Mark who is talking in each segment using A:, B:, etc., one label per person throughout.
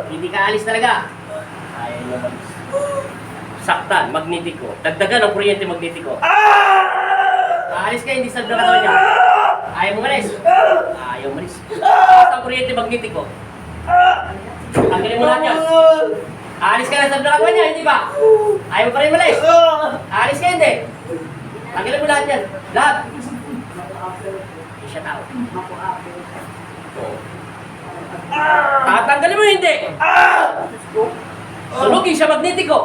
A: Hindi ka alis talaga. Ayaw mo malis. Saktan, magnetiko. Dagdagan ang kuryente magnetiko. Aalis ka, hindi sa katawan niya. Ayaw mo malis. Ayaw malis. Sa kuryente magnetiko. Tanggalin mo lahat yan. Aalis ka na sa katawan niya, hindi ba? Ayaw mo pa rin malis. Aalis ka, hindi. Tanggalin mo lahat yan. Lahat. Hindi siya tao. Tatanggalin mo hindi. Sunugin siya magnetiko.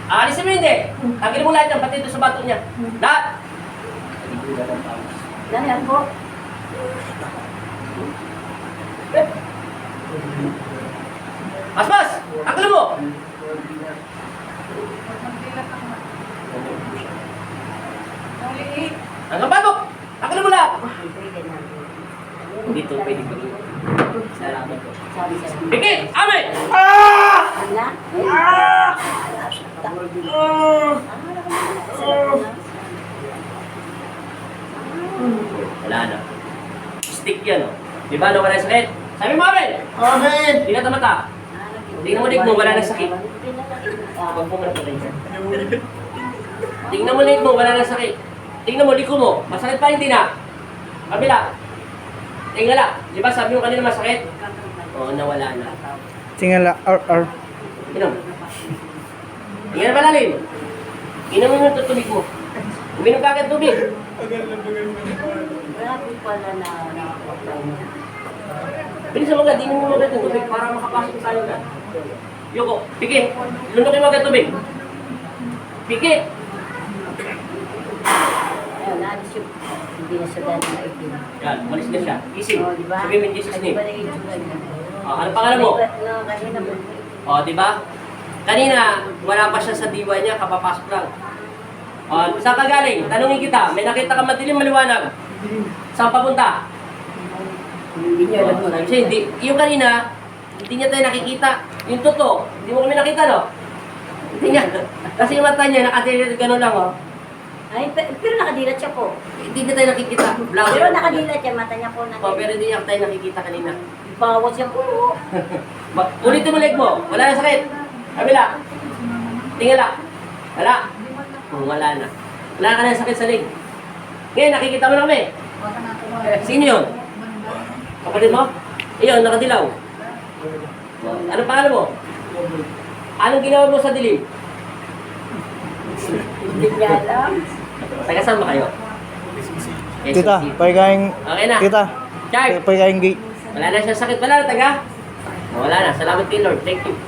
A: Aalisin mo hindi. Tanggalin mo lahat yan, pati ito sa bato niya. Lahat.
B: Ganyan po.
A: Mas! Tanggalin mo. Hanggang batok. Tanggalin mo lahat. Dito pwede pa rin. Salamat po. Pikit! Amin!
B: Wala?
A: Wala na. Stick yan, oh. Di ba, wala na sakit? Sabi mo, Amin!
C: Amen!
A: Tingnan ta mata. Tingnan mo, Nick mo, wala na sakit. Huwag mo na pala yan. Tingnan mo, Nick mo, wala na sakit. Tingnan mo, liko mo. Masakit pa, hindi na. Kabila. Tingala. Di ba, sabi mo kanina masakit? Oo, nawala na.
D: Tingala, or.
A: Inom. Tingnan na malalim. Inom mo yung tutubig mo. Uminom ka agad tubig.
B: Wala po pala na nakakapay na.
A: Bilisan mo agad, inom mo agad yung tubig para makapasok tayo agad. Yoko, pikit. Lundukin mo agad tubig. Pikit.
B: Ayun, naalis yung hindi na sa dati na itim.
A: Yan, umalis na siya. Gising.
B: Oh, di ba?
A: Sabihin mo yung Jesus name.
B: Ano ba na itsura niya?
A: Ano pangalan mo?
B: Kanina mo.
A: Di ba? Kanina, wala pa siya sa diwa niya, kapapasok lang. Saan ka galing? Tanungin kita, may nakita ka madilim maliwanag. Saan papunta?
B: Hindi niya alam mo.
A: Sabi siya, hindi. Yung kanina, hindi niya tayo nakikita. Yung totoo, hindi mo kami nakita, no? Hindi niya. Kasi yung mata niya, nakatilit gano'n lang, oh.
B: Ay, pero nakadilat siya po.
A: Hindi niya tayo nakikita. Blanco.
B: Pero nakadilat siya, mata niya po
A: Pero hindi niya tayo nakikita kanina.
B: Bawas siya po.
A: Ulitin mo leg mo. Wala na sakit. Kabila. Tingala. Wala. Wala na. Wala ka na sakit sa leg. Ngayon, nakikita mo na kami. Sino yun? Kapatid mo? Iyon, nakadilaw. Ano pangalan mo? Anong ginawa mo sa dilim?
B: Hindi niya alam.
A: Taga saan ba kayo?
D: Tita, pagkain.
A: Okay na.
D: Tita,
A: Chart.
D: pagkain gate.
A: Wala na siya sakit. Wala na, taga? Wala na. Salamat kay Lord. Thank you.